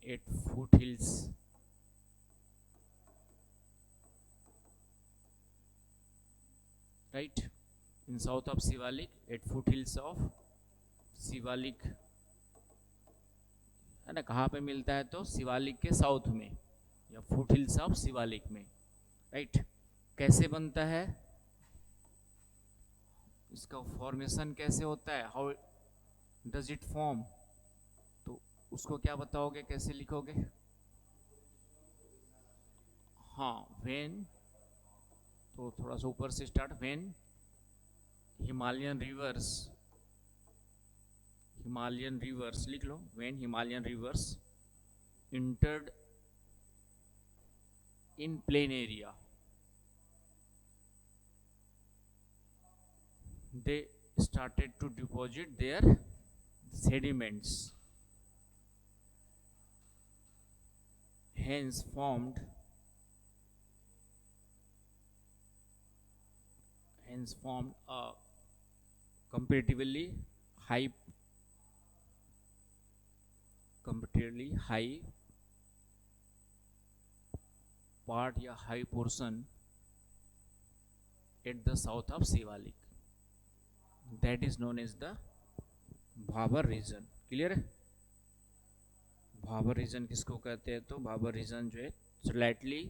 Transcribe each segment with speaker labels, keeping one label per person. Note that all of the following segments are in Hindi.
Speaker 1: at foothills right in south of Shivalik, at foothills of Shivalik, है ना, कहाँ पे मिलता है? तो शिवालिक के साउथ में या फुटहिल्स ऑफ शिवालिक में, राइट। कैसे बनता है, इसका फॉर्मेशन कैसे होता है, हाउ डज इट फॉर्म, तो उसको क्या बताओगे, कैसे लिखोगे? हाँ, व्हेन, तो थोड़ा सा ऊपर से start, when Himalayan rivers, Himalayan rivers लिख लो, when Himalayan rivers entered in plain area, they started to deposit their sediments, hence formed a comparatively high part या high portion at the south of Shivalik, that is known as the Bhabar region. Clear है? भाबर रीजन किसको कहते हैं? तो भाबर रीजन जो है स्लाइटली,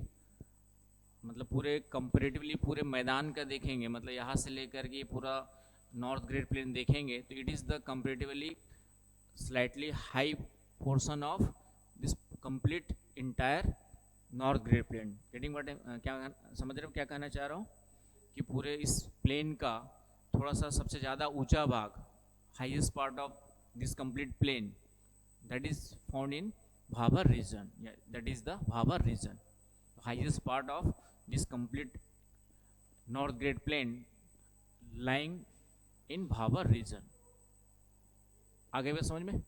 Speaker 1: मतलब पूरे कंपेरेटिवली पूरे मैदान का देखेंगे, मतलब यहाँ से लेकर के पूरा नॉर्थ ग्रेट प्लेन देखेंगे तो it is the comparatively slightly high portion of this complete entire north great plane. Getting what, क्या समझ रहे हो क्या कहना चाह रहा हूँ? कि पूरे इस प्लेन का थोड़ा सा सबसे ज़्यादा ऊंचा भाग, highest part of this complete plain, that is found in Bhabar region, yeah, that is the Bhabar region, highest part of this complete north great plain lying in Bhabar region। आ गए समझ में?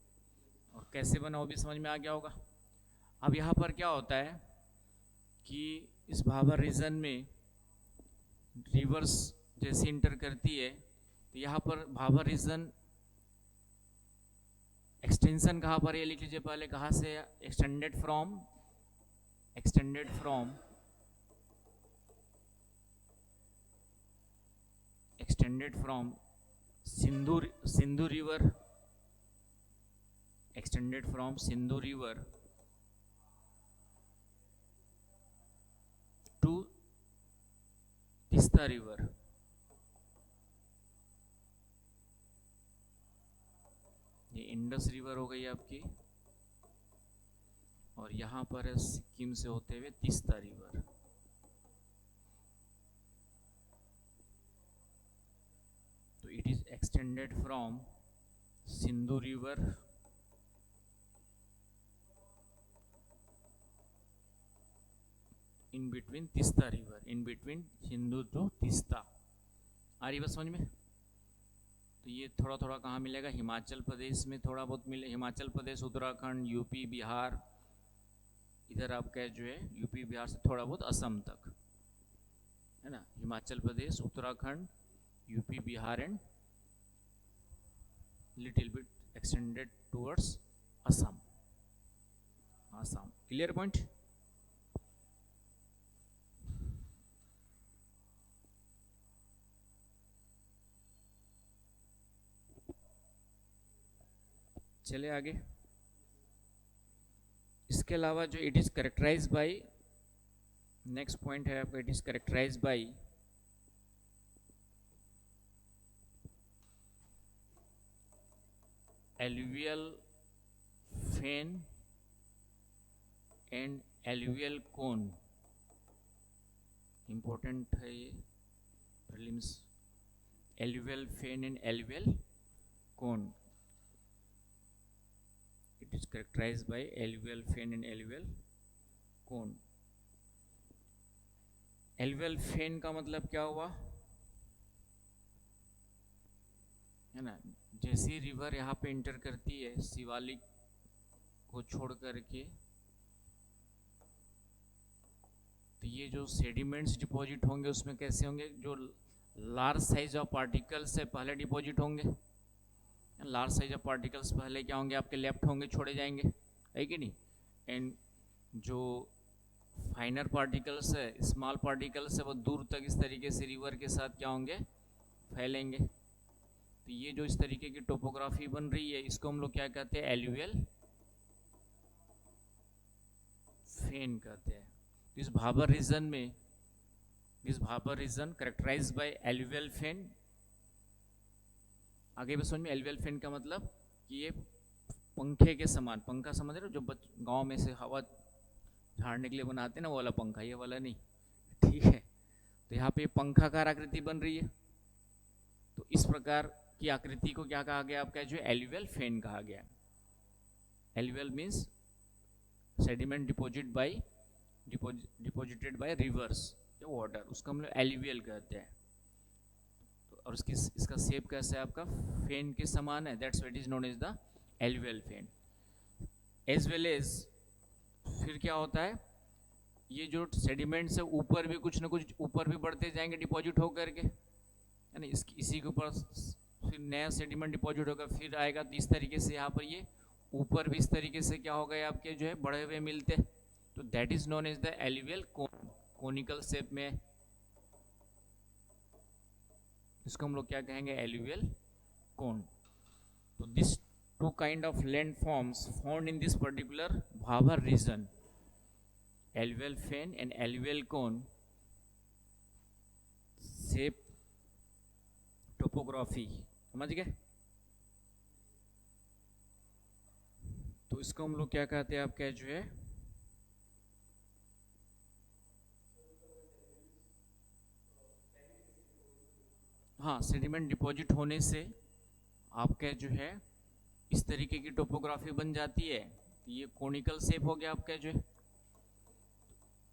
Speaker 1: और कैसे बना वो भी समझ में आ गया होगा। अब यहाँ पर क्या होता है कि इस भाबर रीजन में रिवर्स जैसे इंटर करती है तो यहाँ पर भाबर रीजन एक्सटेंशन कहाँ पर है, लिख लीजिए पहले, कहाँ से? Extended from Sindhu river, extended from Sindhu river to Tista river, ये इंडस रिवर हो गई आपकी, और यहाँ पर है सिक्किम से होते हुए तीस्ता रिवर। तो it is extended from Sindhu river in between Teesta river, in between Sindhu to Teesta. आ रही बस समझ में? तो ये थोड़ा थोड़ा कहाँ मिलेगा? हिमाचल प्रदेश में थोड़ा बहुत मिले, हिमाचल प्रदेश, उत्तराखंड, यूपी, बिहार, इधर आपका जो है यूपी बिहार से थोड़ा बहुत असम तक, है ना। Himachal Pradesh, Uttarakhand, UP, Bihar and little bit extended towards Assam. Assam, clear point? चले आगे। इसके अलावा जो it is characterise by, next point है आपका, it is characterise by alluvial fan and alluvial cone. Important है ये prelims, alluvial fan and alluvial cone. It is characterized by alluvial fan and alluvial cone। alluvial fan का मतलब क्या हुआ, है ना? जैसी रिवर यहाँ पे इंटर करती है शिवालिक को छोड़ करके, तो ये जो सेडिमेंट्स डिपॉजिट होंगे उसमें कैसे होंगे? जो लार्ज साइज ऑफ पार्टिकल से पहले डिपॉजिट होंगे, लार्ज साइज ऑफ पार्टिकल्स पहले क्या होंगे? आपके लेफ्ट होंगे, छोड़े जाएंगे, है कि नहीं? एंड जो फाइनर पार्टिकल्स है, स्मॉल पार्टिकल्स है, वो दूर तक इस तरीके से रिवर के साथ क्या होंगे, फैलेंगे। तो ये जो इस तरीके की टोपोग्राफी बन रही है, इसको हम लोग क्या कहते हैं, एल्यूवियल फेन कहते हैं। इस भाबर रीजन में, this Bhabar region characterised by alluvial fan. आगे भी समझ में, एल्यूवियल फेन का मतलब कि ये पंखे के समान, पंखा समझ रहे हो, जो गांव में से हवा झाड़ने के लिए बनाते हैं ना, वो वाला पंखा, ये वाला नहीं, ठीक है। तो यहाँ पे पंखाकार आकृति बन रही है। तो इस प्रकार की आकृति को क्या कहा गया आपका, जो एल्यूवियल फेन कहा गया। Alluvial means sediment deposited bye reverse या वाटर, उसको हम लोग एल्यूवियल कहते हैं। तो और इसका शेप कैसा है आपका, फेन के समान है, that's what is known as the alluvial fan. As well as फिर क्या होता है, ये जो सेडिमेंट से ऊपर भी कुछ ना कुछ ऊपर भी बढ़ते जाएंगे डिपॉजिट होकर के, है ना। इसी के ऊपर फिर नया सेडिमेंट डिपॉजिट होगा, फिर आएगा। तो इस तरीके से यहाँ पर ये ऊपर भी इस तरीके से क्या हो गए आपके, जो है बढ़े हुए मिलते। तो that is known as the alluvial cone, conical shape में, इसको हम लोग क्या कहेंगे, एल्यूवियल कोन। तो this two kind of land forms found in this particular Bhabar region, alluvial fan and alluvial cone, shape topography, समझ गए। तो इसको हम लोग क्या कहते हैं आपका, जो है हाँ, सेडिमेंट डिपॉजिट होने से आपका जो है इस तरीके की टोपोग्राफी बन जाती है। तो ये कोनिकल शेप हो गया आपका जो है,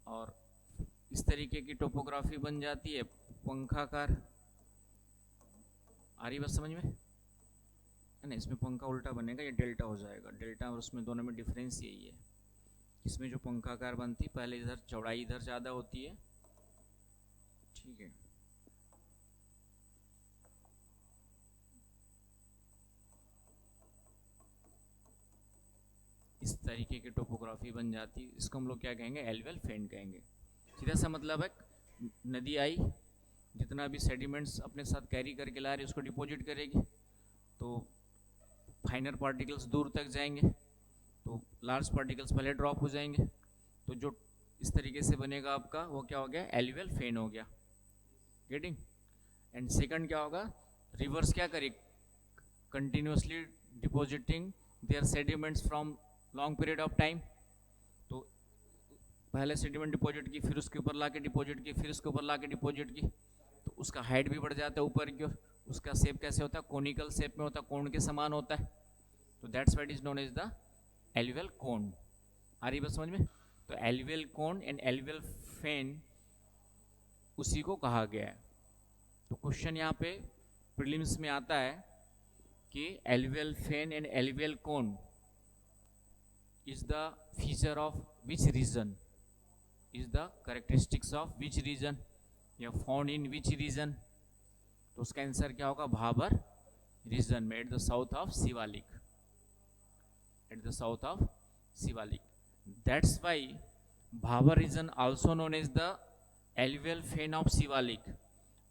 Speaker 1: और इस तरीके की टोपोग्राफी बन जाती है पंखाकार। आ रही बात समझ में, है ना। इसमें पंखा उल्टा बनेगा, ये डेल्टा हो जाएगा, डेल्टा और उसमें दोनों में डिफरेंस यही है। इसमें जो पंखाकार बनती है, पहले इधर चौड़ाई इधर ज़्यादा होती है, ठीक है। इस तरीके की टोपोग्राफी बन जाती है, इसको हम लोग क्या कहेंगे, एल्यूवियल फेन कहेंगे। सीधा सा मतलब है, नदी आई, जितना भी सेडिमेंट्स अपने साथ कैरी करके ला रही है उसको डिपॉजिट करेगी, तो फाइनर पार्टिकल्स दूर तक जाएंगे, तो लार्ज पार्टिकल्स पहले ड्रॉप हो जाएंगे। तो जो इस तरीके से बनेगा आपका, वो क्या हो गया, एल्यूवियल फेन हो गया। गेटिंग। एंड सेकंड क्या होगा, रिवर्स क्या करे, continuously depositing their sediments from long period of time. तो पहले सेडिमेंट डिपॉजिट की, फिर उसके ऊपर ला के डिपॉजिट की, फिर उसके ऊपर ला के डिपॉजिट की, तो उसका हाइट भी बढ़ जाता है ऊपर की ओर। उसका शेप कैसे होता है, कोनिकल शेप में होता है, कोण के समान होता है। तो that's what is known as the alluvial cone. आ रही बात समझ में। तो alluvial cone and alluvial fan उसी को कहा गया है। तो क्वेश्चन यहाँ पे प्रीलिम्स में आता है कि alluvial fan and alluvial cone is the feature of which region, is the characteristics of which region, या found in which region। तो उसका आंसर क्या होगा, भाबर रीजन में, at the south of Shivalik, at the south of Shivalik. That's why Bhabar region also known as the alluvial fan of Shivalik.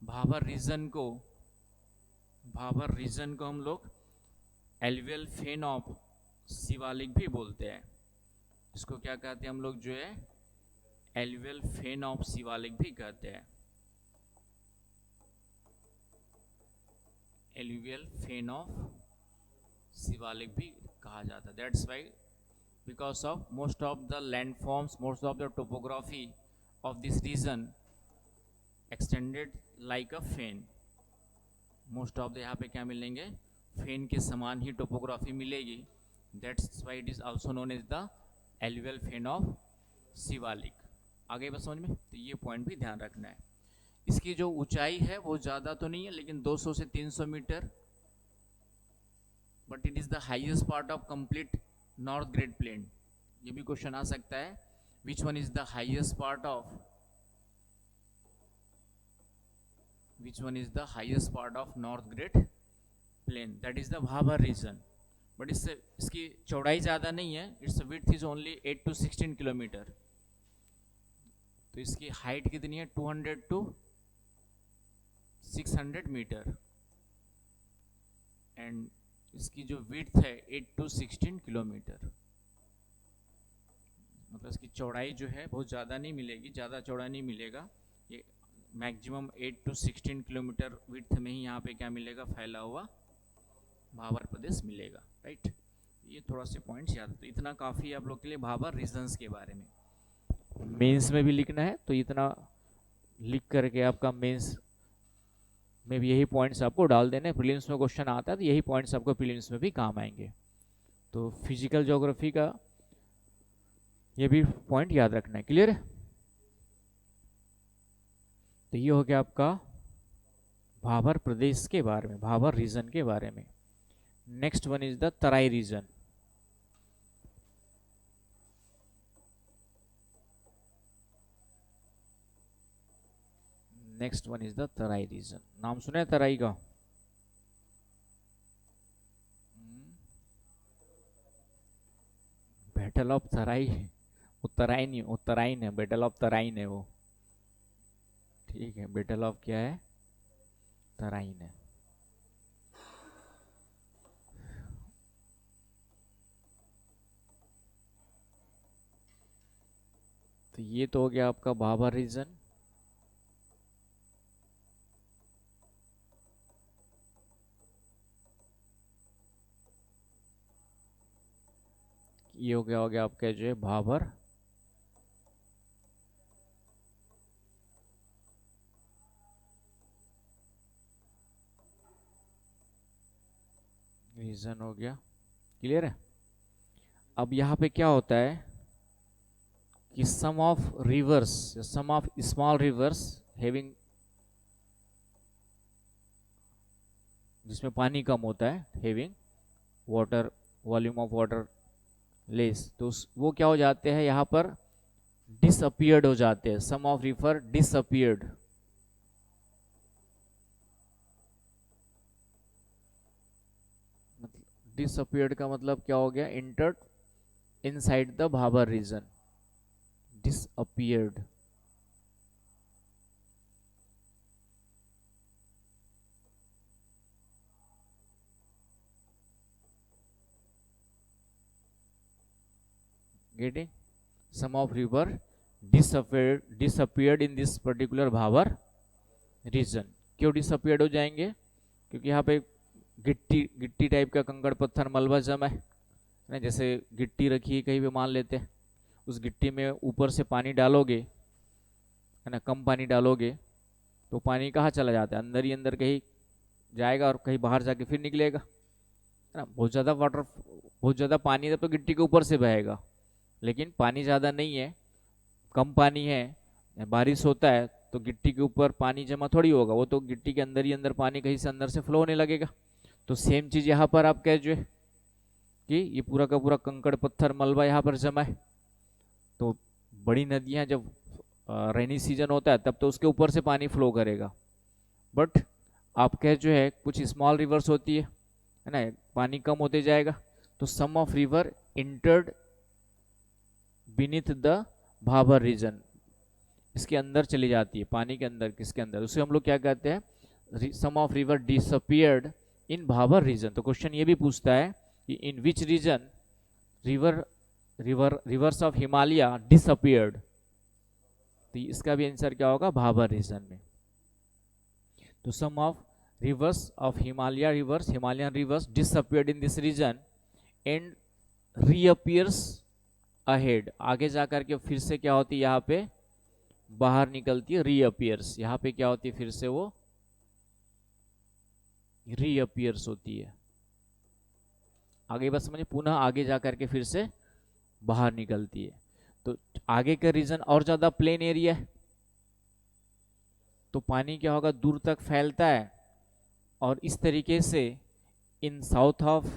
Speaker 1: Bhabar region को हम लोग एल्यूवियल फेन ऑफ शिवालिक भी बोलते हैं। इसको क्या कहते हैं हम लोग, जो है एल्यूवियल फेन ऑफ शिवालिक भी कहते हैं, एल्यूवियल फेन ऑफ शिवालिक भी कहा जाता है। That's why because of most of the landforms, most of the topography of this region extended like a fan. Most of the यहाँ पे क्या मिलेंगे, फेन के समान ही टोपोग्राफी मिलेगी। That's why it is also known as the alluvial fan of Shivalik. आगे बस समझ में। तो ये पॉइंट भी ध्यान रखना है। इसकी जो ऊंचाई है वो ज़्यादा तो नहीं है, लेकिन 200 से 300 metre, but it is the highest part of complete north great plain. ये भी क्वेश्चन आ सकता है, which one is the highest part of, which one is the highest part of north great plain, that is the Bhabar region। But इससे इसकी चौड़ाई ज़्यादा नहीं है, it's width is only 8 to 16 kilometre. तो इसकी हाइट कितनी है, 200 to 600 मीटर, एंड इसकी जो विड्थ है 8 to 16 किलोमीटर। मतलब इसकी चौड़ाई जो है बहुत ज़्यादा नहीं मिलेगी, ज़्यादा चौड़ा नहीं मिलेगा, ये मैक्सिमम 8 to 16 किलोमीटर विड्थ में ही यहाँ पे क्या मिलेगा, फैला हुआ भाबर प्रदेश मिलेगा, राइट। ये थोड़ा से पॉइंट्स याद, तो इतना काफ़ी आप लोग के लिए भाबर रीजन्स के बारे में। मेंस में भी लिखना है तो इतना लिख करके आपका मेंस में भी यही पॉइंट्स आपको डाल देने, प्रीलिम्स में क्वेश्चन आता है तो यही पॉइंट्स आपको प्रीलिम्स में भी काम आएंगे। तो फिजिकल ज्योग्राफी का ये भी पॉइंट याद रखना है, क्लियर है। तो ये हो गया आपका भाबर प्रदेश के बारे में, भाबर रीजन के बारे में। Next one is the Terai region. Next one is the Terai region. नाम सुना है तराई का? बैटल ऑफ तराई, वो तराई नहीं, वो तराइन है, बैटल ऑफ तराइन है वो, ठीक है। बैटल ऑफ क्या है, तराइन है। तो ये तो हो गया आपका भाबर रीजन। ये हो गया आपका जो है भाबर रीजन, हो गया क्लियर है। अब यहाँ पे क्या होता है कि some of rivers, some of small rivers having, जिसमें पानी कम होता है, having water volume of water less, तो वो क्या हो जाते हैं यहाँ पर, डिसअपियर्ड हो जाते हैं। Some of river disappeared, disappeared का मतलब क्या हो गया, entered inside the Bhabar region, disappeared. Getting, some of river disappeared in this particular Bhabar region. क्यों डिसअपियर्ड हो जाएंगे, क्योंकि यहाँ पे गिट्टी गिट्टी टाइप का कंकड़ पत्थर मलबा जमा है ना, जैसे गिट्टी रखी है कहीं भी मान लेते हैं, उस गिट्टी में ऊपर से पानी डालोगे है ना, कम पानी डालोगे तो पानी कहाँ चला जाता है, अंदर ही अंदर कहीं जाएगा और कहीं बाहर जाके फिर निकलेगा, है ना। बहुत ज़्यादा पानी है तो गिट्टी के ऊपर से बहेगा, लेकिन पानी ज़्यादा नहीं है, कम पानी है, बारिश होता है तो गिट्टी के ऊपर पानी जमा थोड़ी होगा, वो तो गिट्टी के अंदर ही अंदर पानी कहीं से अंदर से फ्लो होने लगेगा। तो सेम चीज़ यहाँ पर आप कह जो है कि ये पूरा का पूरा कंकड़ पत्थर मलबा यहाँ पर जमा है, तो बड़ी नदियाँ जब रेनी सीजन होता है तब तो उसके ऊपर से पानी फ्लो करेगा, बट आप कह जो है कुछ स्मॉल रिवर्स होती है ना, पानी कम होते जाएगा, तो some of river entered beneath the Bhabar region, इसके अंदर चली जाती है, पानी के अंदर, किसके अंदर, उसे हम लोग क्या कहते हैं, some of river disappeared in Bhabar region. तो क्वेश्चन ये भी पूछता है कि in which region rivers of Himalaya disappeared, तो इसका भी आंसर क्या होगा, भाबर रीजन में। तो some of rivers of Himalayan rivers disappeared in this region and reappears ahead, आगे जाकर के फिर से क्या होती है, यहाँ पे बाहर निकलती है, रीअपियर्स, यहाँ पे क्या होती है, फिर से वो रीअपियर्स होती है, आगे बस समझे, पुनः आगे जाकर के फिर से बाहर निकलती है। तो आगे का रीजन और ज्यादा प्लेन एरिया है, तो पानी क्या होगा, दूर तक फैलता है, और इस तरीके से इन साउथ ऑफ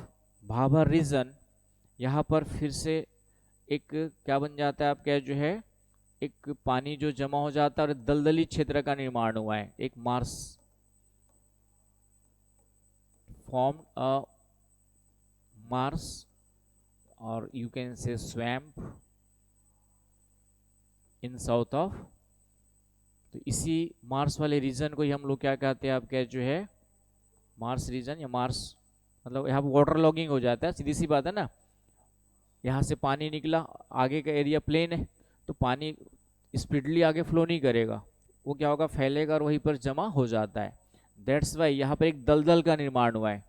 Speaker 1: भाबर रीजन यहाँ पर फिर से एक क्या बन जाता है, आप क्या जो है, एक पानी जो जमा हो जाता है और दलदली क्षेत्र का निर्माण हुआ है, एक मार्स फॉर्म अ मार्स और you can say swamp in south of, तो इसी मार्स वाले रीजन को ही हम लोग क्या कहते हैं आपके जो है मार्स रीजन या मार्स, मतलब यहाँ पर वाटर लॉगिंग हो जाता है, सीधी सी बात है ना। यहाँ से पानी निकला, आगे का एरिया प्लेन है, तो पानी स्पीडली आगे फ्लो नहीं करेगा, वो क्या होगा फैलेगा और वहीं पर जमा हो जाता है। दैट्स वाई यहाँ पर एक दलदल का निर्माण हुआ है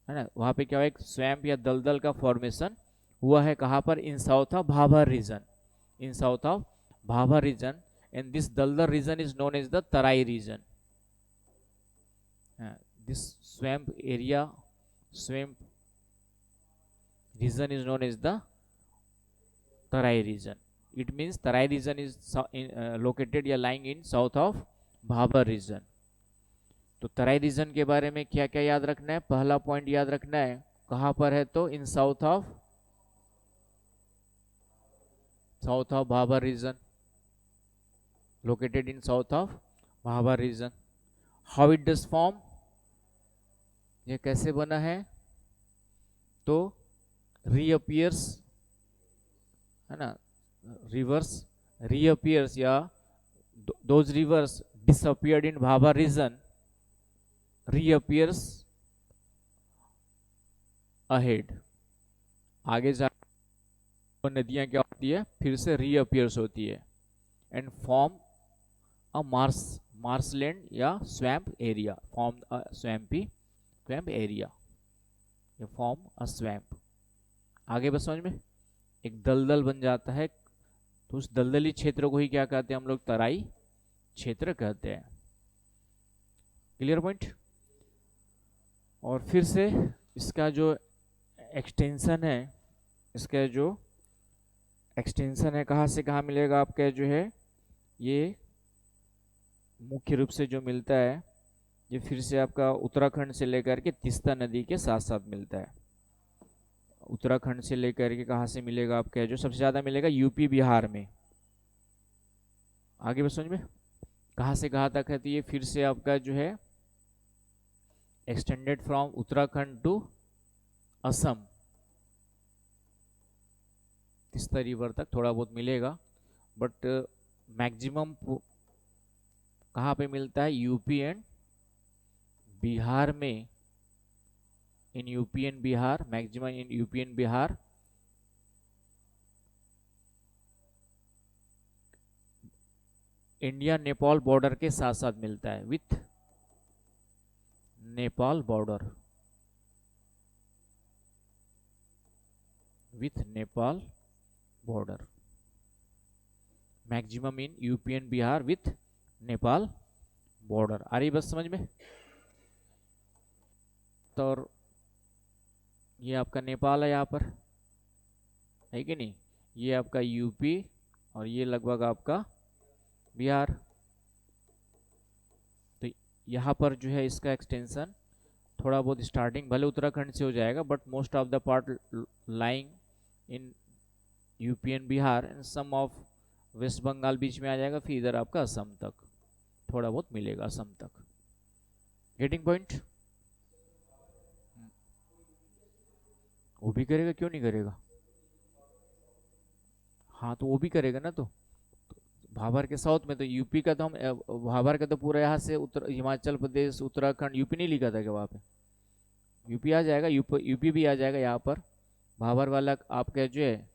Speaker 1: ना, वहाँ पे क्या हुआ एक स्वैम्प या दलदल का फॉर्मेशन हुआ है, कहाँ पर in south of Bhabhar region, in south of Bhabhar region, and this daldal region is known as the Terai region. This swamp area, swamp region is known as the Tarai region. It means Tarai region is located या lying in south of Bhabur region. तो तराई रीजन के बारे में क्या क्या याद रखना है, पहला पॉइंट याद रखना है कहां पर है, तो in south of Bhabhar region, located in south of Bhabhar region. How it does form, ये कैसे बना है, तो reappears है ना, rivers reappears या those rivers disappeared in Bhabur region reappears ahead, आगे जा नदियां क्या होती है फिर से reappears होती है, and form a marshland या swamp area, form a swamp area, ये form a swamp। आगे बस समझ में, एक दलदल बन जाता है, तो उस दलदली क्षेत्र को ही क्या कहते हैं हम लोग, तराई क्षेत्र कहते हैं। Clear point. और फिर से इसका जो एक्सटेंशन है, इसका जो एक्सटेंशन है कहाँ से कहाँ मिलेगा आपका जो है, ये मुख्य रूप से जो मिलता है ये फिर से आपका उत्तराखंड से लेकर के तीस्ता नदी के साथ साथ मिलता है। उत्तराखंड से लेकर के कहाँ से मिलेगा आपका, जो सबसे ज़्यादा मिलेगा यूपी बिहार में। आगे बस समझ में, कहाँ से कहाँ तक है, तो ये फिर से आपका जो है extended from Uttarakhand to Assam, Teesta river तक थोड़ा बहुत मिलेगा, बट मैक्सिमम कहाँ पे मिलता है, यूपी एंड बिहार में, in UP and Bihar, maximum in UP and Bihar, India Nepal border के साथ साथ मिलता है, with Nepal border, with Nepal border, maximum in UP and Bihar with Nepal border. आ रही बस समझ में। तो ये आपका नेपाल है यहाँ पर, है कि नहीं, ये आपका यूपी और ये लगभग आपका बिहार। तो यहाँ पर जो है इसका एक्सटेंशन थोड़ा बहुत स्टार्टिंग भले उत्तराखंड से हो जाएगा, but most of the part lying in UP and Bihar and some of West Bengal बीच में आ जाएगा, फिर इधर आपका असम तक थोड़ा बहुत मिलेगा, असम तक। Getting point. वो भी करेगा, क्यों नहीं करेगा, हाँ तो वो भी करेगा ना। तो भाभर के साउथ में, तो यूपी का तो हम भाभर का तो पूरा यहाँ से उत्तर हिमाचल प्रदेश उत्तराखंड, यूपी नहीं लिखा था क्या वहाँ पे, यूपी आ जाएगा, यूपी भी आ जाएगा यहाँ पर। भाभर वाला आपका जो है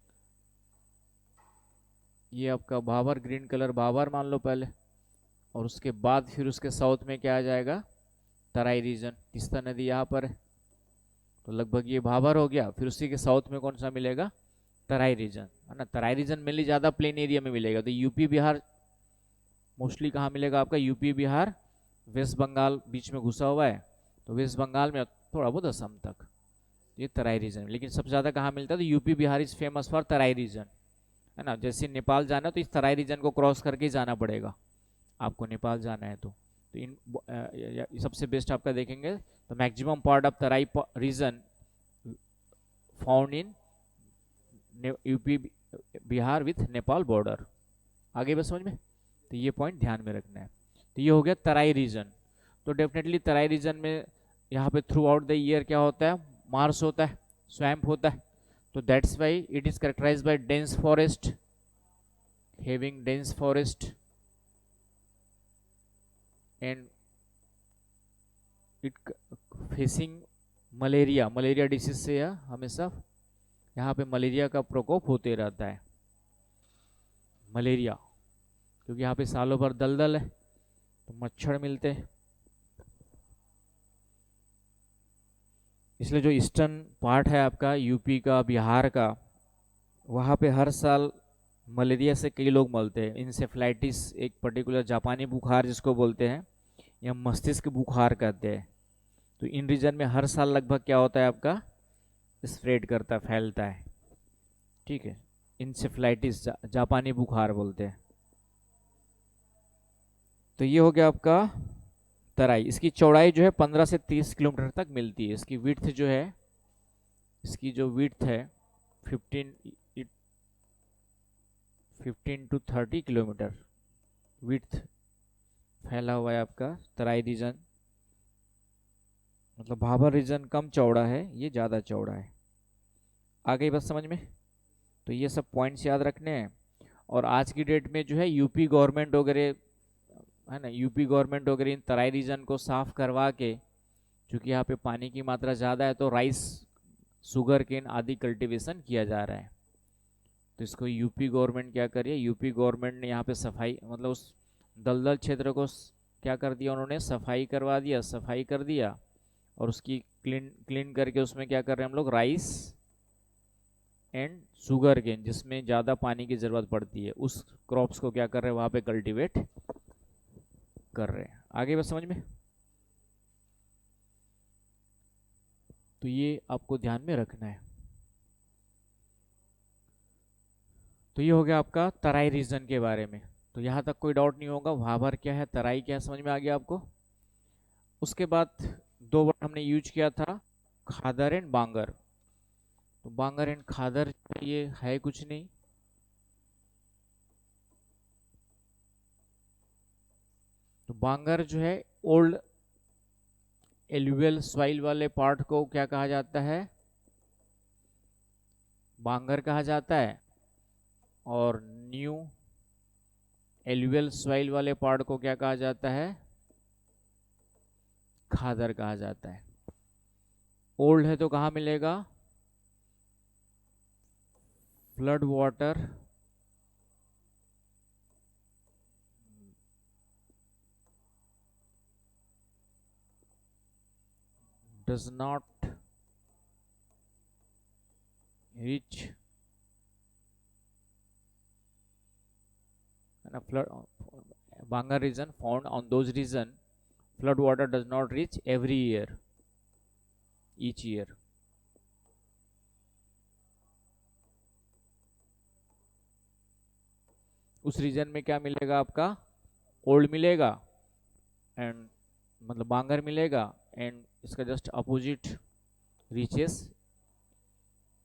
Speaker 1: ये आपका भाभर, ग्रीन कलर भाभर मान लो पहले, और उसके बाद फिर उसके साउथ में क्या आ जाएगा, तराई रीजन, तीस्ता नदी यहाँ पर है, तो लगभग ये भाभर हो गया। फिर उसी के साउथ में कौन सा मिलेगा, तराई रीजन, है ना। तराई रीजन मेनली ज़्यादा प्लेन एरिया में मिलेगा, तो यूपी बिहार मोस्टली कहाँ मिलेगा आपका, यूपी बिहार, वेस्ट बंगाल बीच में घुसा हुआ है, तो वेस्ट बंगाल में थोड़ा बहुत असम तक, ये तराई रीजन। लेकिन सबसे ज़्यादा कहाँ मिलता है, तो UP Bihar is famous for Terai region, है ना। जैसे नेपाल जाना है तो इस तराई रीजन को क्रॉस करके ही जाना पड़ेगा आपको, नेपाल जाना है तो इन सबसे बेस्ट आपका देखेंगे तो maximum part of Terai region found in UP Bihar with Nepal border. आगे बस समझ में, तो ये पॉइंट ध्यान में रखना है। तो ये हो गया तराई रीजन। तो डेफिनेटली तराई रीजन में यहाँ पे थ्रू आउट द ईयर क्या होता है, मार्स होता है, स्वैम्प होता है, तो that's why it is characterized by dense forest, having dense forest and it facing malaria, malaria disease से यह हमेशा यहाँ पे मलेरिया का प्रकोप होते रहता है, मलेरिया, क्योंकि यहाँ पे सालों भर दलदल है तो मच्छर मिलते हैं। इसलिए जो ईस्टर्न पार्ट है आपका यूपी का, बिहार का, वहाँ पे हर साल मलेरिया से कई लोग मरते हैं। इंसेफ्लाइटिस एक पर्टिकुलर जापानी बुखार जिसको बोलते हैं, या मस्तिष्क बुखार कहते हैं, तो इन रीजन में हर साल लगभग क्या होता है आपका, स्प्रेड करता है, फैलता है। ठीक है, इंसेफ्लाइटिस जापानी बुखार बोलते हैं। तो ये हो गया आपका तराई। इसकी चौड़ाई जो है 15 से 30 किलोमीटर तक मिलती है। इसकी विड्थ जो है, इसकी जो विड्थ है 15 टू 30 किलोमीटर विड्थ फैला हुआ है आपका तराई रीजन। मतलब भाबर रीजन कम चौड़ा है, ये ज़्यादा चौड़ा है। आ गई बात समझ में? तो ये सब पॉइंट्स याद रखने हैं। और आज की डेट में जो है यूपी गवर्नमेंट वगैरह है ना, यूपी गवर्नमेंट वगैरह इन तराई रीजन को साफ करवा के, क्योंकि यहाँ पे पानी की मात्रा ज़्यादा है, तो राइस, शुगर केन आदि कल्टीवेशन किया जा रहा है। तो इसको यूपी गवर्नमेंट क्या करिए, यूपी गवर्नमेंट ने यहाँ पे सफाई, मतलब उस दलदल क्षेत्र को क्या कर दिया उन्होंने, सफाई करवा दिया, सफाई कर दिया, और उसकी क्लीन क्लीन करके उसमें क्या कर रहे हैं हम लोग, राइस एंड शुगर केन, जिसमें ज़्यादा पानी की ज़रूरत पड़ती है, उस क्रॉप्स को क्या कर रहे हैं वहाँ पे कल्टीवेट कर रहे हैं। आगे बस समझ में? तो ये आपको ध्यान में रखना है। तो ये हो गया आपका तराई रीजन के बारे में। तो यहाँ तक कोई डाउट नहीं होगा, भाबर क्या है, तराई क्या है, समझ में आ गया आपको। उसके बाद दो वर्ड हमने यूज किया था, खादर एंड बांगर। तो बांगर एंड खादर ये है कुछ नहीं, तो बांगर जो है ओल्ड एल्यूवियल सॉइल वाले पार्ट को क्या कहा जाता है, बांगर कहा जाता है, और न्यू एल्यूवियल सॉइल वाले पार्ट को क्या कहा जाता है, खादर कहा जाता है। ओल्ड है तो कहाँ मिलेगा, flood water does not reach and flood Bangar region found on those region flood water does not reach every year, each year. उस रीजन में क्या मिलेगा आपका, ओल्ड मिलेगा एंड मतलब बांगर मिलेगा, एंड इसका जस्ट अपोजिट रीचेस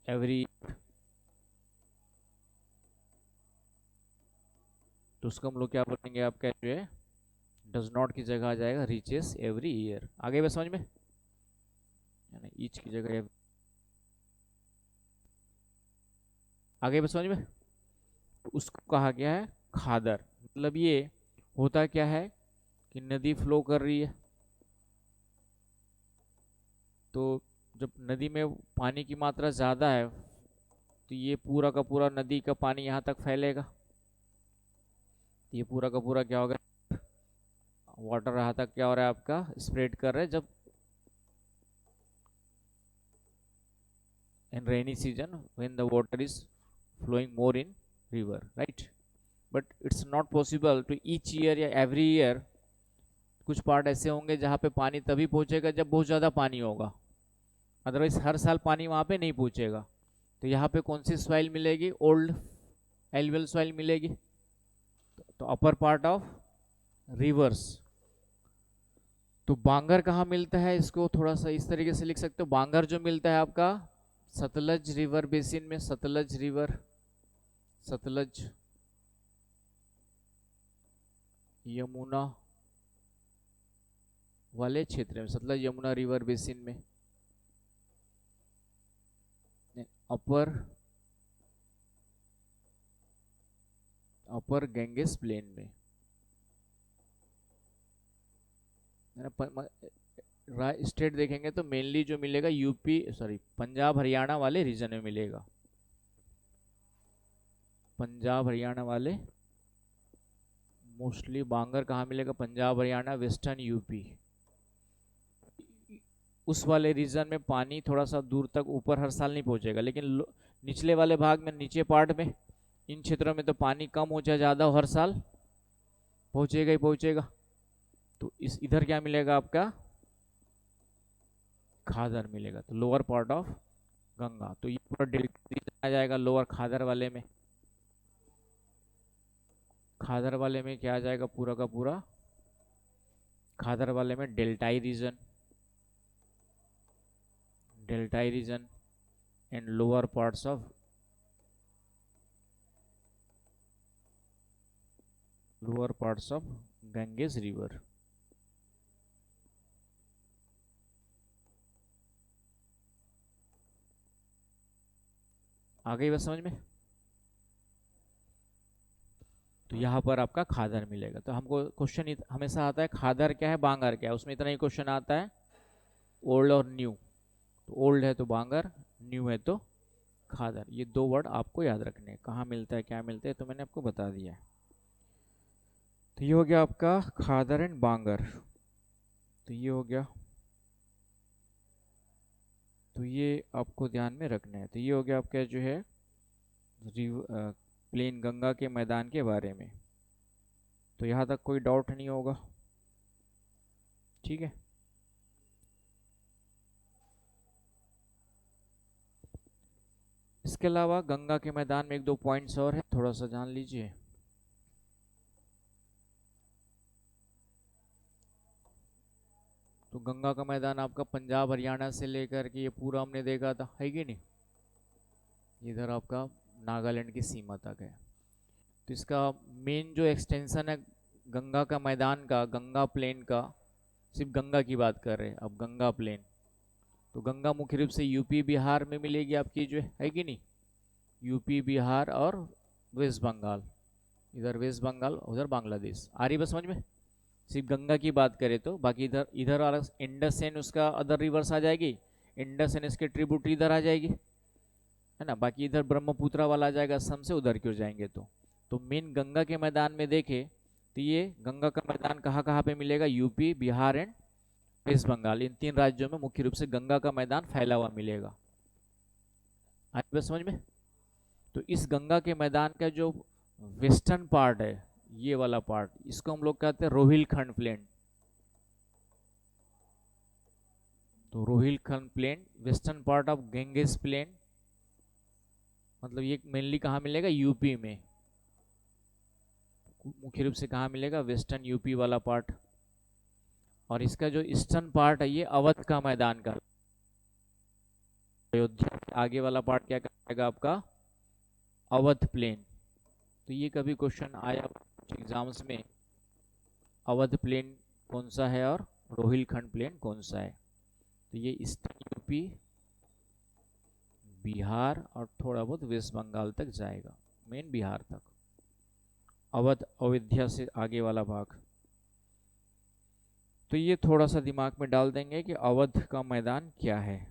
Speaker 1: एवरी, तो उसको हम लोग क्या बोलेंगे, आपका जो है डज नॉट की जगह आ जाएगा रीचेस एवरी ईयर। आगे बस समझ में, ईच की जगह, आगे बस समझ में। उसको कहा गया है खादर। मतलब ये होता क्या है कि नदी फ्लो कर रही है, तो जब नदी में पानी की मात्रा ज़्यादा है तो ये पूरा का पूरा नदी का पानी यहाँ तक फैलेगा, ये पूरा का पूरा क्या होगा, वाटर यहाँ तक क्या हो रहा है आपका, स्प्रेड कर रहा है। जब in rainy season when the water is flowing more in river, right? But it's not possible to each year या every year, कुछ पार्ट ऐसे होंगे जहाँ पे पानी तभी पहुँचेगा जब बहुत ज़्यादा पानी होगा, अदरवाइज हर साल पानी वहाँ पे नहीं पहुँचेगा। तो यहाँ पे कौन सी सॉइल मिलेगी, ओल्ड एल्युवियल सॉइल मिलेगी, तो अपर पार्ट ऑफ रिवर्स। तो बांगर कहाँ मिलता है, इसको थोड़ा सा इस तरीके से लिख सकते हो, बांगर जो मिलता है आपका सतलज रिवर बेसिन में, सतलज रिवर, सतलज यमुना वाले क्षेत्र में, सतलज यमुना रिवर बेसिन में। अपर अपर गैंगेस प्लेन में स्टेट देखेंगे तो मेनली जो मिलेगा यूपी सॉरी पंजाब हरियाणा वाले रीजन में मिलेगा। पंजाब हरियाणा वाले मोस्टली बांगर कहाँ मिलेगा? पंजाब हरियाणा वेस्टर्न यूपी, उस वाले रीजन में पानी थोड़ा सा दूर तक ऊपर हर साल नहीं पहुंचेगा, लेकिन निचले वाले भाग में, नीचे पार्ट में, इन क्षेत्रों में तो पानी कम हो चाहे ज़्यादा हर साल पहुंचेगा ही पहुंचेगा। तो इस इधर क्या मिलेगा आपका? खादर मिलेगा। तो लोअर पार्ट ऑफ गंगा, तो ये पूरा डेल्टा आ जाएगा लोअर खादर वाले में। खादर वाले में क्या आ जाएगा? पूरा का पूरा खादर वाले में डेल्टाई रीजन, डेल्टाई region and lower parts of Ganges river. आ गई बात समझ में? तो यहाँ पर आपका खादर मिलेगा। तो हमको क्वेश्चन हमेशा आता है खादर क्या है, बांगर क्या है, उसमें इतना ही क्वेश्चन आता है, ओल्ड और न्यू। तो ओल्ड है तो बांगर, न्यू है तो खादर। ये दो वर्ड आपको याद रखने हैं, कहाँ मिलता है क्या मिलता है तो मैंने आपको बता दिया है। तो ये हो गया आपका खादर एंड बांगर। तो ये हो गया, तो ये आपको ध्यान में रखना है। तो ये हो गया आपका जो है प्लेन गंगा के मैदान के बारे में। तो यहाँ तक कोई डाउट नहीं होगा, ठीक है। इसके अलावा गंगा के मैदान में एक दो पॉइंट्स और है, थोड़ा सा जान लीजिए। तो गंगा का मैदान आपका पंजाब हरियाणा से लेकर के ये पूरा हमने देखा था, है कि नहीं? इधर आपका नागालैंड की सीमा तक है। तो इसका मेन जो एक्सटेंशन है गंगा का मैदान का, गंगा प्लेन का, सिर्फ गंगा की बात कर रहे हैं अब, गंगा प्लेन। तो गंगा मुख्य रूप से यूपी बिहार में मिलेगी आपकी जो है कि नहीं? यूपी बिहार और वेस्ट बंगाल, इधर वेस्ट बंगाल उधर बांग्लादेश। आ रही बस समझ में? सिर्फ गंगा की बात करें तो, बाकी इधर इधर वाला इंडस एंड उसका अदर रिवर्स आ जाएगी, इंडस एंड इसके ट्रिब्यूटरी इधर आ जाएगी, है ना। बाकी इधर ब्रह्मपुत्रा वाला आ जाएगा असम से, उधर क्यों जाएंगे। तो मेन गंगा के मैदान में देखे तो ये गंगा का मैदान कहाँ कहाँ पे मिलेगा? यूपी बिहार एंड वेस्ट बंगाल, इन तीन राज्यों में मुख्य रूप से गंगा का मैदान फैला हुआ मिलेगा। आई बस समझ में? तो इस गंगा के मैदान का जो वेस्टर्न पार्ट है, ये वाला पार्ट, इसको हम लोग कहते हैं रोहिलखंड प्लेन। तो Rohilkhand plain, western part of Ganges plain, मतलब ये मेनली कहाँ मिलेगा? यूपी में। मुख्य रूप से कहाँ मिलेगा? वेस्टर्न यूपी वाला पार्ट। और इसका जो ईस्टर्न पार्ट है ये अवध का मैदान का, अयोध्या आगे वाला पार्ट क्या कहेगा आपका? अवध प्लेन। तो ये कभी क्वेश्चन आया एग्जाम्स में, अवध प्लेन कौन सा है और रोहिलखंड प्लेन कौन सा है? तो ये ईस्टर्न यूपी, बिहार और थोड़ा बहुत वेस्ट बंगाल तक जाएगा, मेन बिहार तक, अवध अयोध्या से आगे वाला भाग। तो ये थोड़ा सा दिमाग में डाल देंगे कि अवध का मैदान क्या है।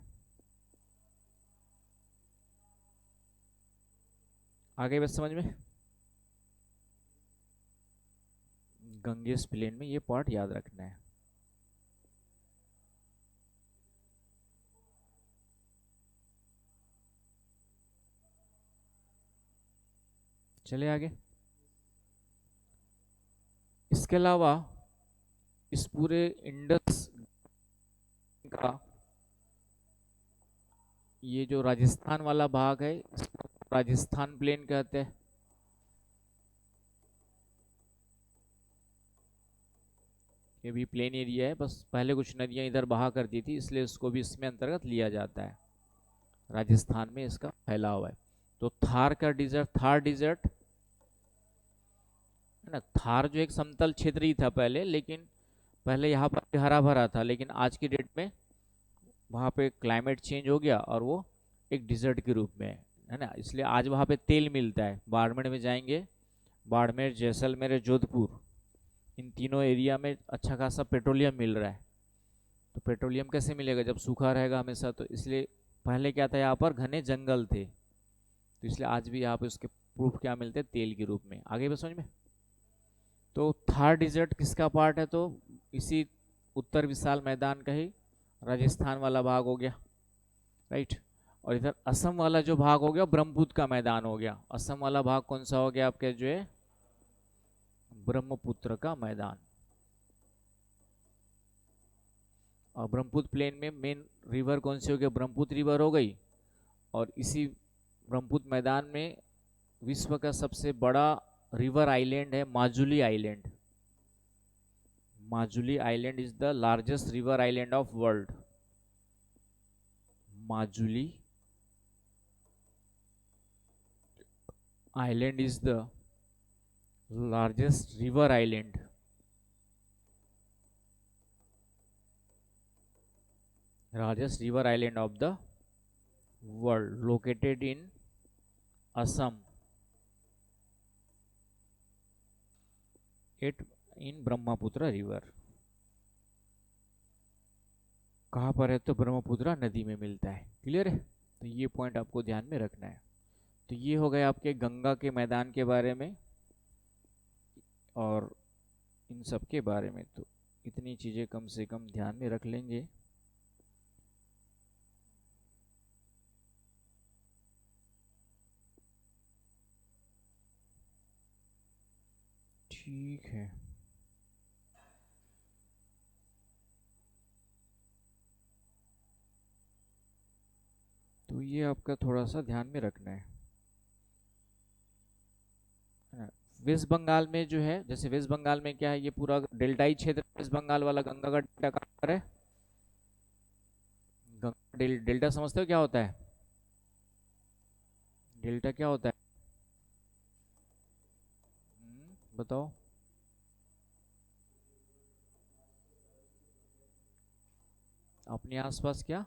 Speaker 1: आगे बस समझ में? गंगेस प्लेन में ये पार्ट याद रखना है। चले आगे। इसके अलावा इस पूरे इंडस का ये जो राजस्थान वाला भाग है, इसको राजस्थान प्लेन कहते हैं। ये भी प्लेन एरिया है, बस पहले कुछ नदियां इधर बहा करती थी, इसलिए इसको भी इसमें अंतर्गत लिया जाता है। राजस्थान में इसका फैला हुआ है। तो थार का डिजर्ट, थार डिजर्ट है ना, थार जो एक समतल क्षेत्र ही था पहले, लेकिन पहले यहाँ पर हरा भरा था, लेकिन आज की डेट में वहाँ पे क्लाइमेट चेंज हो गया और वो एक डिजर्ट के रूप में है ना, इसलिए आज वहाँ पे तेल मिलता है। बाड़मेर में जाएंगे, बाड़मेर, जैसलमेर, जोधपुर, इन तीनों एरिया में अच्छा खासा पेट्रोलियम मिल रहा है। तो पेट्रोलियम कैसे मिलेगा जब सूखा रहेगा हमेशा, तो इसलिए पहले क्या था, यहाँ पर घने जंगल थे, तो इसलिए आज भी यहाँ पे उसके प्रूफ क्या मिलते हैं, तेल के रूप में। आगे बस समझ में। तो थार डिजर्ट किसका पार्ट है, तो इसी उत्तर विशाल मैदान का ही राजस्थान वाला भाग हो गया, राइट। और इधर असम वाला जो भाग हो गया ब्रह्मपुत्र का मैदान हो गया। असम वाला भाग कौन सा हो गया आपके, जो है ब्रह्मपुत्र का मैदान। और ब्रह्मपुत्र प्लेन में मेन रिवर कौन सी हो गई, ब्रह्मपुत्र रिवर हो गई। और इसी ब्रह्मपुत्र मैदान में विश्व का सबसे बड़ा रिवर आइलैंड है Majuli island. Majuli island is the largest river island of world. Majuli island is the largest river island of the world, located in Assam, it in Brahmaputra river. कहाँ पर है, तो ब्रह्मपुत्र नदी में मिलता है। क्लियर है, तो ये पॉइंट आपको ध्यान में रखना है। तो ये हो गए आपके गंगा के मैदान के बारे में और इन सब के बारे में। तो इतनी चीज़ें कम से कम ध्यान में रख लेंगे। ठीक है, तो ये आपका थोड़ा सा ध्यान में रखना है। वेस्ट बंगाल में जो है, जैसे वेस्ट बंगाल में क्या है, ये पूरा डेल्टाई क्षेत्र, वेस्ट बंगाल वाला गंगा का डेल्टा कहाँ पर है, डेल्टा समझते हो क्या होता है, डेल्टा क्या होता है, बताओ। अपने आसपास क्या,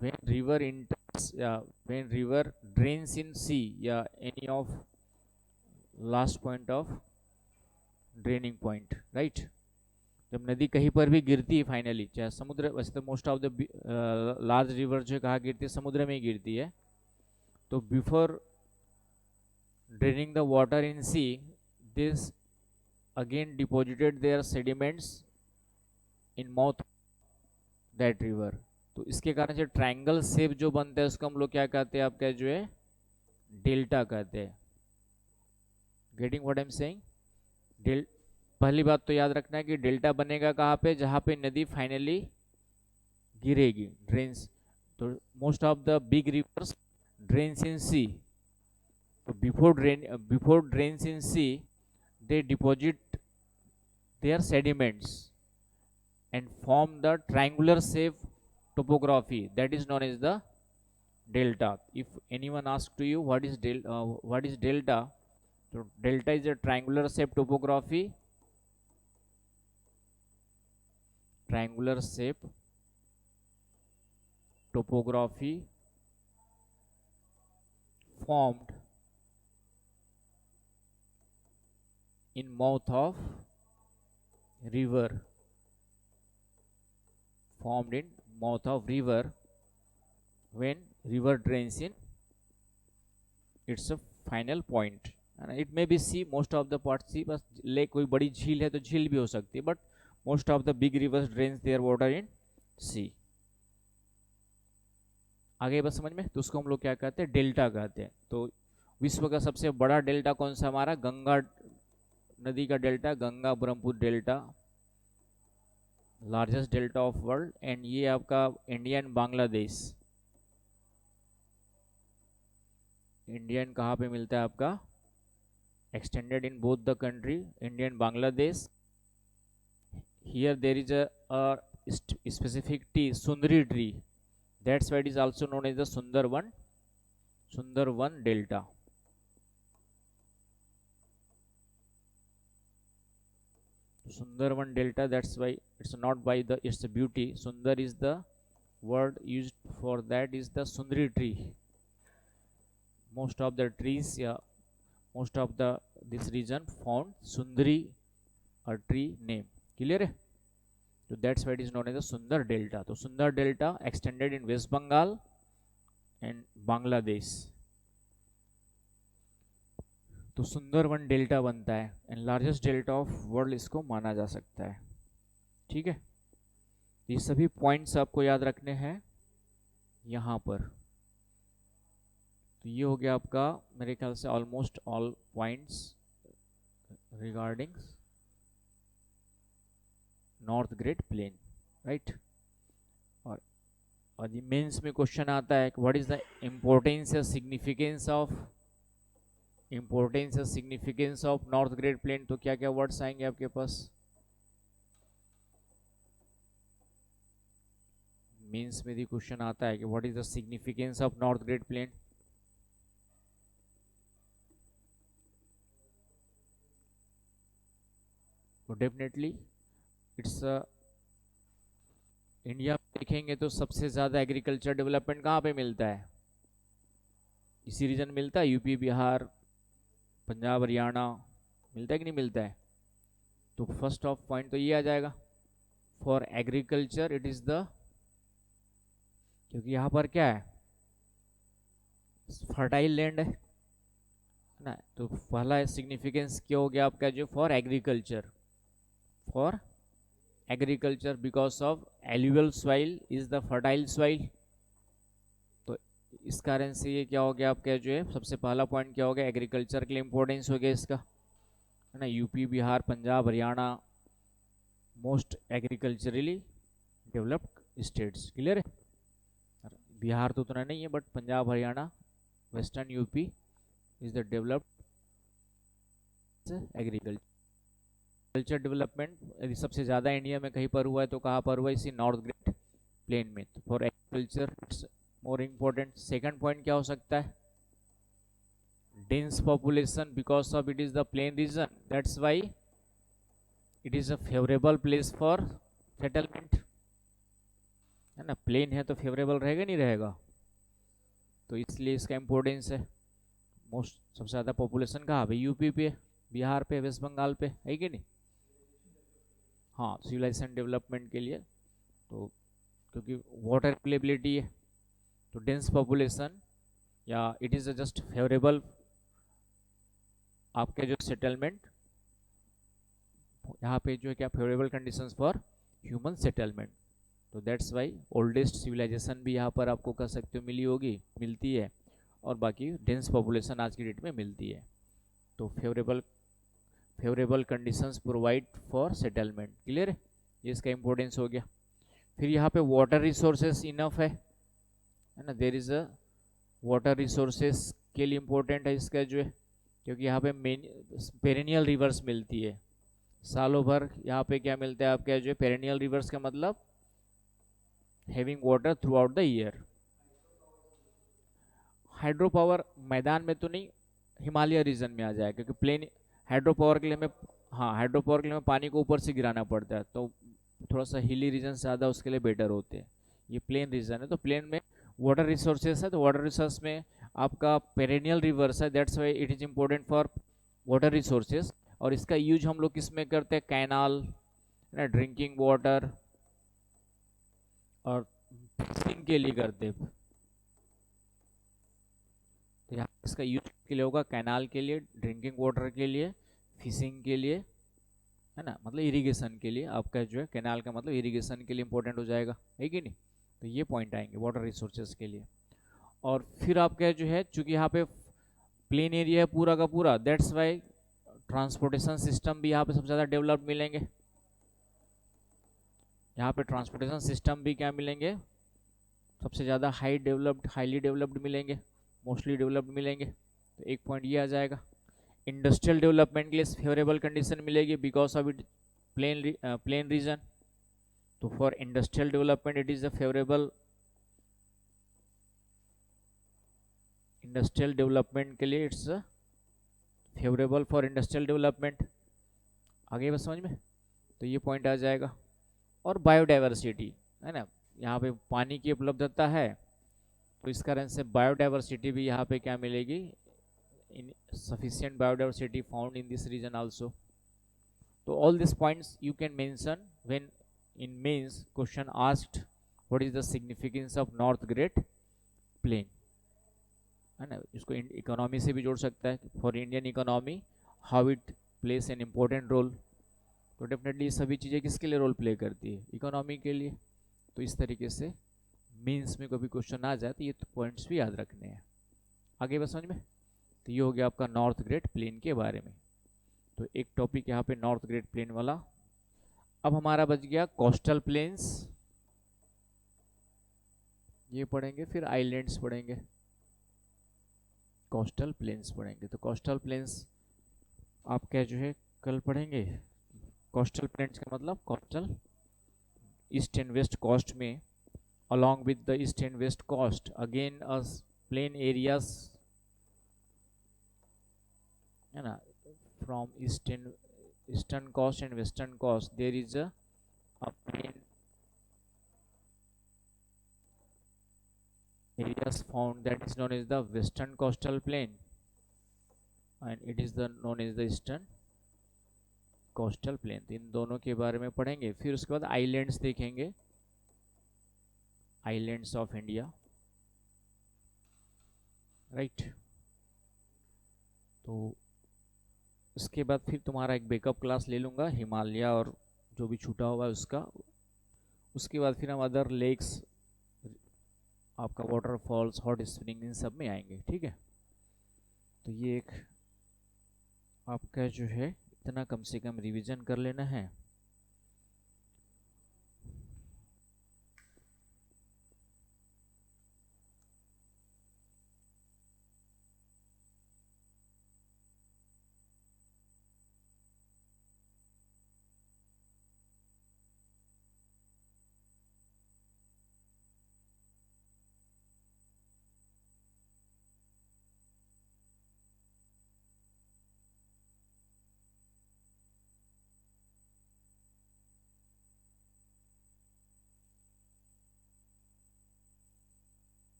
Speaker 1: when river enters, when river drains in sea, any of last point of draining point, right. जब नदी कहीं पर भी गिरती है फाइनली, चाहे समुद्र, वैसे तो most of the large river जो कहाँ गिरती है, समुद्र में ही गिरती है। तो before draining the water in sea, this again deposited there sediments in mouth that river. तो इसके कारण से ट्रायंगल शेप जो बनता है उसको हम लोग क्या कहते हैं, आपका जो है डेल्टा कहते हैं। Getting what I am saying. डेल पहली बात तो याद रखना है कि डेल्टा बनेगा कहाँ पे, जहाँ पे नदी फाइनली गिरेगी, ड्रेन्स। तो most of the big rivers drains in sea. तो before drains in sea, they deposit their sediments and form the triangular shape topography that is known as the delta. If anyone asks to you what is delta, so delta is a triangular shape topography, triangular shape topography formed in mouth of river, formed in mouth of river when river drains in its a final point, and it may be sea, most of the part sea, बस लेक कोई बड़ी झील है तो झील भी हो सकती है, but most of the big rivers drains their water in sea. आगे बस समझ में। तो उसको हम लोग क्या कहते हैं, डेल्टा कहते हैं। तो विश्व का सबसे बड़ा डेल्टा कौन सा, हमारा गंगा नदी का delta, Ganga Brahmaputra delta, largest delta of world. And ये आपका इंडिया एंड बांग्लादेश, इंडियन कहाँ पे मिलता है आपका, extended in both the country, India and Bangladesh. Here there is a specific tree, Sundari tree. That's why it is also known as the Sundarban Delta. Sundarban Delta, that's why it's not by the its beauty. Sundar is the word used for that is the Sundari tree. Most of the trees, yeah, most of the this region found Sundari a tree name. Clear है? So that's why it is known as the Sundar Delta. So Sundar Delta extended in West Bengal and Bangladesh. तो सुंदरवन डेल्टा बनता है and largest delta of world इसको माना जा सकता है. ठीक है, ये सभी पॉइंट्स आपको याद रखने हैं यहाँ पर. तो ये हो गया आपका मेरे ख्याल से almost all points regarding north great plane, right. और ये मेंस में क्वेश्चन आता है व्हाट इज द इम्पोर्टेंस या significance of north great plane. तो क्या क्या वर्ड्स आएंगे आपके पास मेंस में भी क्वेश्चन आता है कि what is the significance of north great plane. तो डेफिनेटली इट्स इंडिया में देखेंगे तो सबसे ज़्यादा एग्रीकल्चर डेवलपमेंट कहाँ पे मिलता है, इसी रीजन मिलता है. यूपी, बिहार, पंजाब, हरियाणा मिलता है कि नहीं मिलता है. तो फर्स्ट ऑफ पॉइंट तो ये आ जाएगा for agriculture it is the, क्योंकि यहाँ पर क्या है फर्टाइल लैंड है ना. तो पहला सिग्निफिकेंस क्या हो गया आपका जो for agriculture because of alluvial soil is the fertile soil. तो इस कारण से ये क्या हो गया आपका जो है सबसे पहला पॉइंट क्या हो गया एग्रीकल्चर के लिए इंपॉर्टेंस हो गया इसका, है ना. UP, Bihar, Punjab, Haryana most agriculturally developed states. Clear है. बिहार तो उतना नहीं है but Punjab, Haryana, western UP is the developed agriculture development. यदि सबसे ज़्यादा इंडिया में कहीं पर हुआ है तो कहाँ पर हुआ है, इसी नॉर्थ ग्रेट प्लेन में. तो for agriculture it's more important. Second point क्या हो सकता है dense population because of it is the plain region, that's why it is a favourable place for settlement, है ना. प्लेन है तो फेवरेबल रहेगा नहीं रहेगा, तो इसलिए इसका इम्पोर्टेंस है. मोस्ट सबसे ज़्यादा पॉपुलेशन कहाँ भाई यूपी पे, बिहार पे, वेस्ट बंगाल पे, है कि नहीं. हाँ, सिविलाइजेशन डेवलपमेंट के लिए. तो क्योंकि वाटर अवेलेबिलिटी है तो डेंस पॉपुलेशन या इट इज़ जस्ट फेवरेबल आपके जो सेटलमेंट यहाँ पे जो है क्या favourable conditions for human settlement. तो दैट्स वाई ओल्डेस्ट सिविलाइजेशन भी यहाँ पर आपको कह सकते हो मिलती है और बाकी डेंस पॉपुलेशन आज की डेट में मिलती है. तो favourable conditions provide for settlement. Clear है, ये इसका इंपॉर्टेंस हो गया. फिर यहाँ पे वाटर रिसोर्सेस इनफ है ना. There is a water resources के लिए इम्पोर्टेंट है इसका जो है, क्योंकि यहाँ पे पेरेनियल रिवर्स मिलती है सालों भर. यहाँ पे क्या मिलता है आपका जो है पेरेनियल रिवर्स का मतलब having water through out the year. Hydro power मैदान में तो नहीं, हिमालय रीजन में आ जाए क्योंकि प्लेन हाइड्रो पावर के लिए हमें, हाँ हाइड्रो पावर के लिए हमें पानी को ऊपर से गिराना पड़ता है तो थोड़ा सा हिली रीजन ज़्यादा उसके लिए बेटर होते हैं. ये प्लेन रीजन है तो प्लेन में वाटर रिसोर्सेस है, तो वाटर रिसोर्स में आपका पेरेनियल रिवर्स है, that's why it is important for water resources. और इसका यूज हम लोग किस में करते हैं कैनाल, ना ड्रिंकिंग वाटर और फिशिंग के लिए करते हैं. तो यहाँ इसका यूज के लिए होगा कैनाल के लिए, ड्रिंकिंग वाटर के लिए, फिशिंग के लिए, है ना, मतलब इरिगेशन के लिए. आपका जो है कैनाल का मतलब इरिगेशन के लिए इंपॉर्टेंट हो जाएगा, है कि नहीं. तो ये पॉइंट आएंगे वाटर रिसोर्सेज के लिए. और फिर आपका जो है चूंकि यहाँ पे प्लेन एरिया है पूरा का पूरा, दैट्स वाई ट्रांसपोर्टेशन सिस्टम भी यहाँ पे सबसे ज़्यादा डेवलप्ड मिलेंगे. यहाँ पे ट्रांसपोर्टेशन सिस्टम भी क्या मिलेंगे सबसे ज़्यादा हाईली डेवलप्ड मिलेंगे, मोस्टली डेवलप्ड मिलेंगे. तो एक पॉइंट ये आ जाएगा. इंडस्ट्रियल डेवलपमेंट के लिए फेवरेबल कंडीशन मिलेगी because of it plain region. तो for industrial development it is a favourable, industrial development के लिए it's favourable for industrial development. आगे बस समझ में. तो ये पॉइंट आ जाएगा। और बायोडाइवर्सिटी है ना, यहाँ पे पानी की उपलब्धता है, तो इस कारण से बायोडाइवर्सिटी भी यहाँ पे क्या मिलेगी, in sufficient biodiversity found in this region also. तो all these points you can mention when in mains question asked what is the significance of North Great Plain, है ना। इसको इकोनॉमी से भी जोड़ सकता है, for Indian economy how it place an important role. तो डेफिनेटली ये सभी चीज़ें किसके लिए रोल प्ले करती है, इकोनॉमी के लिए। तो इस तरीके से मीन्स में कभी क्वेश्चन आ जाए तो ये पॉइंट्स भी याद रखने हैं। आगे बस समझ में। तो ये हो गया आपका नॉर्थ ग्रेट प्लेन के बारे में। तो एक टॉपिक यहाँ पे नॉर्थ ग्रेट प्लेन वाला। अब हमारा बच गया कोस्टल प्लेन्स, ये पढ़ेंगे, फिर आइलैंड्स पढ़ेंगे, कोस्टल प्लेन्स पढ़ेंगे। तो कोस्टल प्लेन्स आप क्या जो है कल पढ़ेंगे। कोस्टल प्लेन्स का मतलब coastal east and west coast में, along with the east and west coast again as plain areas, है ना, from eastern coast and western coast there is a plain areas found that is known as the western coastal plain and it is the known as the eastern coastal plain। तो इन दोनों के बारे में पढ़ेंगे। फिर उसके बाद आइलैंड्स देखेंगे, आइलैंड्स ऑफ इंडिया, राइट। तो उसके बाद फिर तुम्हारा एक बैकअप क्लास ले लूँगा हिमालय और जो भी छूटा हुआ है उसका। उसके बाद फिर हम अदर लेक्स, आपका वाटरफॉल्स, हॉट स्प्रिंग, इन सब में आएंगे, ठीक है। तो ये एक आपका जो है इतना कम से कम रिवीजन कर लेना है।